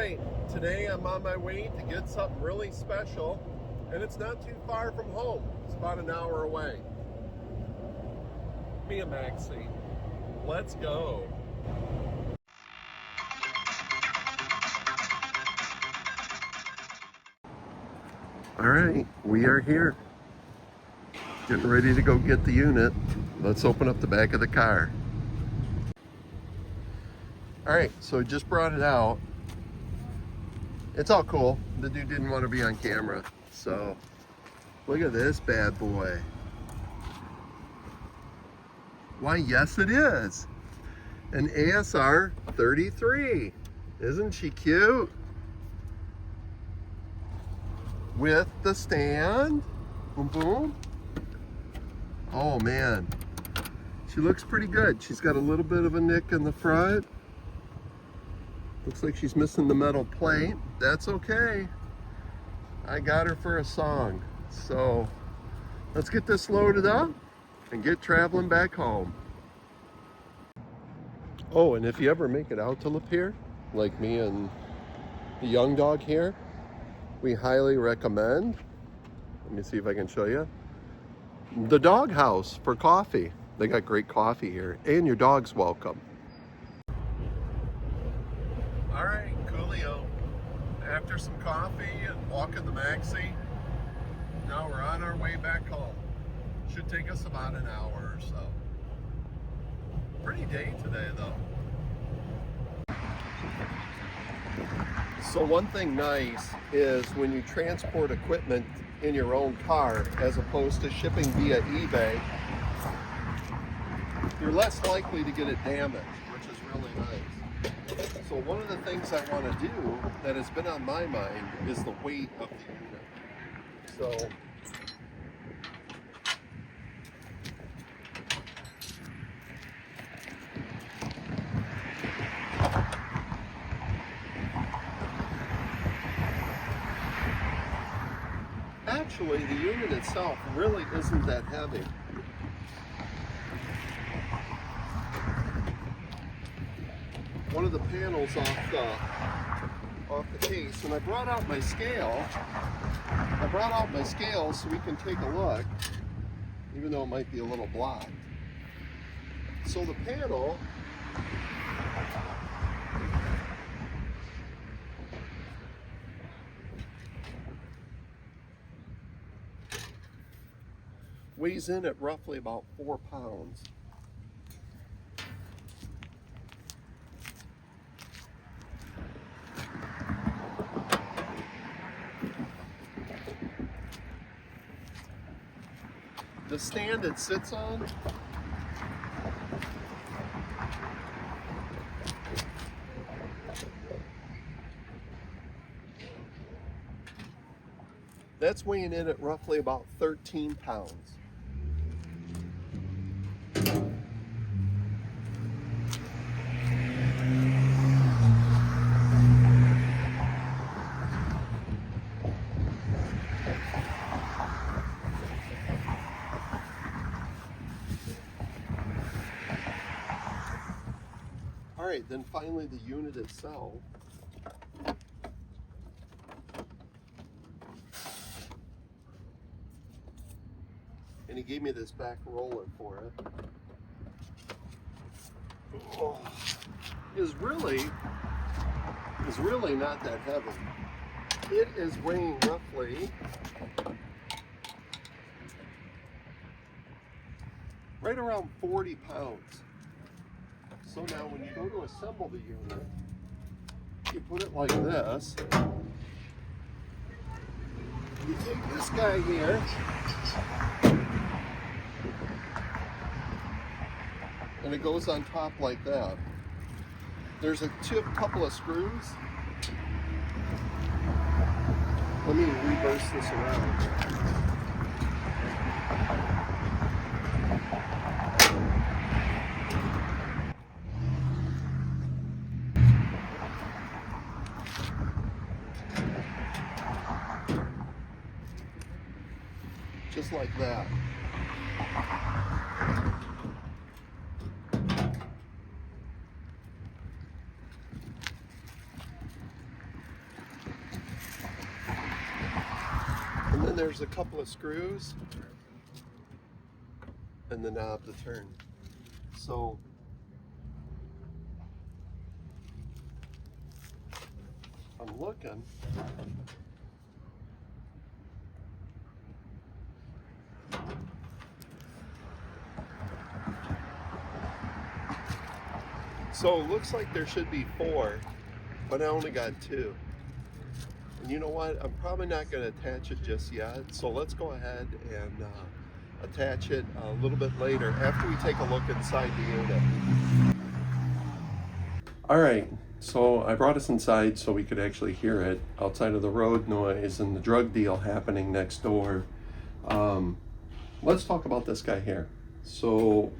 right, today I'm on my way to get something really special, and it's not too far from home. It's about an hour away. Me and Maxie. Let's go. All right, we are here. Getting ready to go get the unit. Let's open up the back of the car. All right, so just brought it out. It's all cool. The dude didn't want to be on camera. So look at this bad boy. Why, yes it is. An ASR 33. Isn't she cute? With the stand. Boom, boom. Oh man. She looks pretty good. She's got a little bit of a nick in the front. Looks like she's missing the metal plate. That's okay. I got her for a song. So let's get this loaded up and get traveling back home. Oh, and if you ever make it out to Lapeer, like me and the young dog here, we highly recommend, let me see if I can show you, the Dog House for coffee. They got great coffee here, and your dog's welcome. All right, coolio. After some coffee and walking the Maxie, now we're on our way back home. Should take us about an hour or so. Pretty day today though. So one thing nice is when you transport equipment in your own car as opposed to shipping via eBay, you're less likely to get it damaged, which is really nice. So one of the things I want to do that has been on my mind is the weight of the unit. So actually the unit itself really isn't that heavy. One of the panels off the case, and I brought out my scale. I brought out my scale so we can take a look, even though it might be a little blocked. So the panel weighs in at roughly about 4 pounds. The stand it sits on that's weighing in at roughly about 13 pounds. All right, then finally the unit itself. And he gave me this back roller for it. Oh, is really not that heavy. It is weighing roughly right around 40 pounds. So now when you go to assemble the unit, you put it like this. You take this guy here, and it goes on top like that. There's a couple of screws. Let me reverse this around. Just like that. then there's a couple of screws and the knob to turn. So I'm looking. So it looks like there should be 4, but I only got 2. And you know what? I'm probably not going to attach it just yet. So let's go ahead and attach it a little bit later after we take a look inside the unit. All right, so I brought us inside so we could actually hear it outside of the road noise and the drug deal happening next door. Let's talk about this guy here. So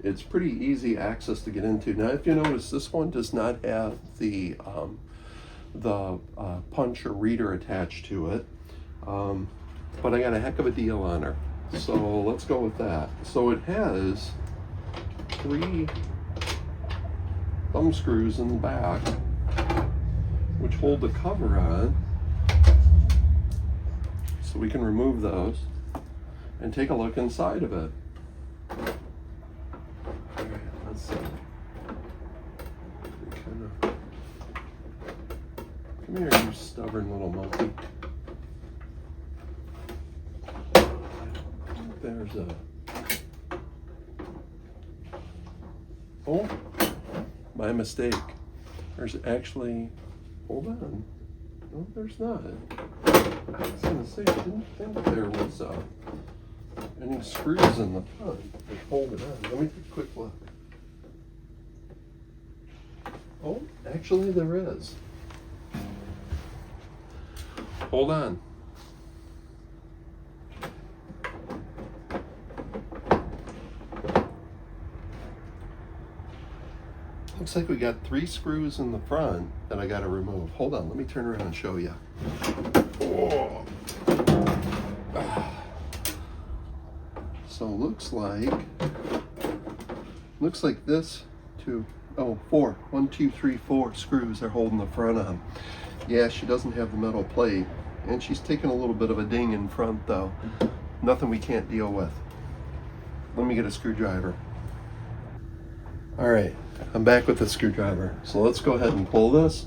it's pretty easy access to get into. Now, if you notice, this one does not have the punch or reader attached to it, but I got a heck of a deal on her. So let's go with that. So it has 3 thumb screws in the back, which hold the cover on, so we can remove those and take a look inside of it. All right, let's see. Come here, you stubborn little monkey. There's a... Oh, my mistake. There's actually... Hold on. No, there's not. I was going to say, I didn't think there was any screws in the front that hold it on. Let me take a quick look. Oh, actually there is. Hold on. Looks like we got 3 screws in the front that I got to remove. Hold on, let me turn around and show you. Oh. So looks like this 4. 1, 2, 3, 4 screws are holding the front on. Yeah, she doesn't have the metal plate, and she's taking a little bit of a ding in front though. Nothing we can't deal with. Let me get a screwdriver. All right, I'm back with the screwdriver. So let's go ahead and pull this.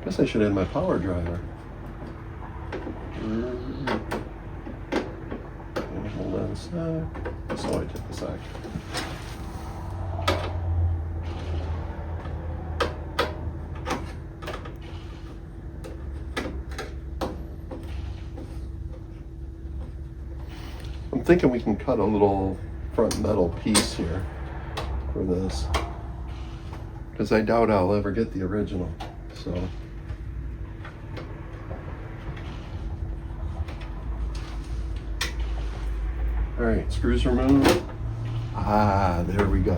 Guess I should add my power driver. Hold on a sec. So I took a sec. I'm thinking we can cut a little front metal piece here for this, because I doubt I'll ever get the original. So all right, screws removed. Ah, there we go.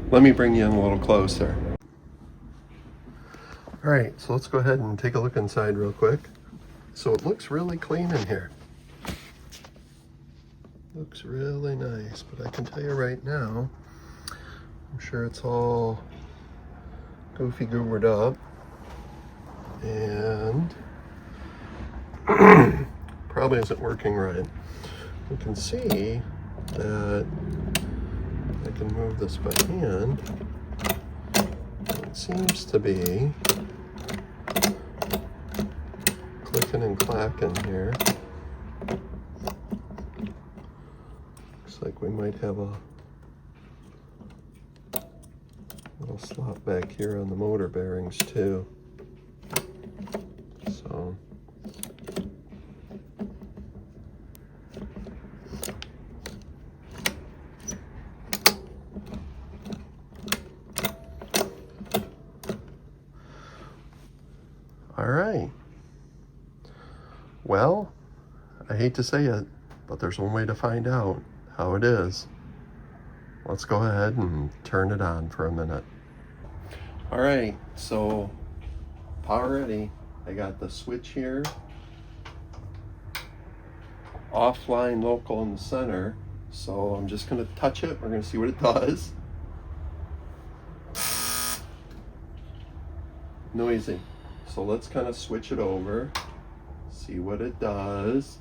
Let me bring you in a little closer. All right, so let's go ahead and take a look inside real quick. So it looks really clean in here. Looks really nice, but I can tell you right now, I'm sure it's all goofy goobered up. And probably isn't working right. You can see that I can move this by hand. It seems to be clicking and clacking here. Looks like we might have a little slot back here on the motor bearings too. So all right. Well, I hate to say it, but there's one way to find out how it is. Let's go ahead and turn it on for a minute. All right, so power ready. I got the switch here. offline local in the center. So I'm just going to touch it. We're going to see what it does. Noisy. So let's kind of switch it over, see what it does.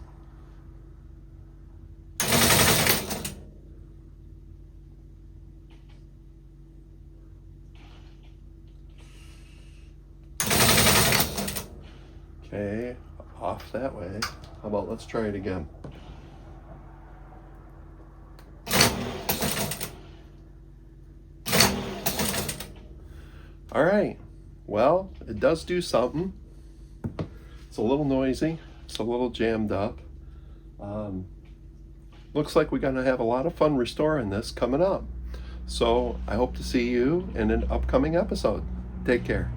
Okay, off that way. How about let's try it again. All right, well, it does do something. It's a little noisy, it's a little jammed up. Looks like we're gonna have a lot of fun restoring this coming up. So I hope to see you in an upcoming episode. Take care.